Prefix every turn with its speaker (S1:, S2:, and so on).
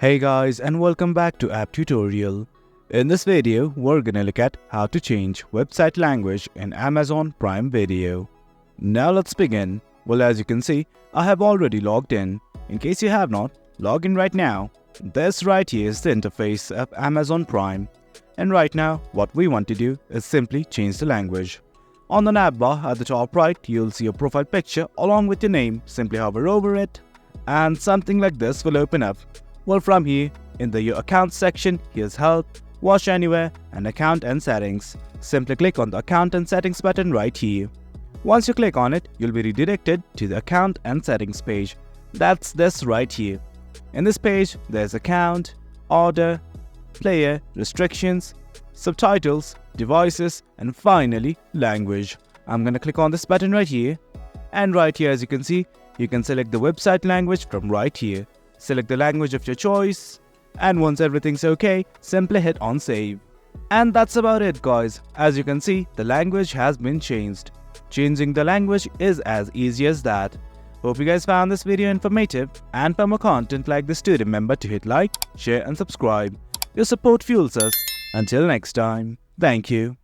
S1: Hey guys, and welcome back to App Tutorial. In this video, we're gonna look at how to change website language in Amazon Prime Video. Now let's begin. Well, as you can see, I have already logged in. In case you have not, log in right now. This right here is the interface of Amazon Prime. And right now, what we want to do is simply change the language. On the navbar at the top right, you'll see a profile picture along with your name. Simply hover over it, and something like this will open up. Well, from here, in the Your Account section, here's Help, Watch Anywhere, and Account and Settings. Simply click on the Account and Settings button right here. Once you click on it, you'll be redirected to the Account and Settings page. That's this right here. In this page, there's Account, Order, Player, Restrictions, Subtitles, Devices, and finally, Language. I'm gonna click on this button right here. And right here, as you can see, you can select the website language from right here. Select the language of your choice, and once everything's okay, simply hit on save. And that's about it guys. As you can see, the language has been changed. Changing the language is as easy as that. Hope you guys found this video informative, and for more content like this, do remember to hit like, share and subscribe. Your support fuels us. Until next time, thank you.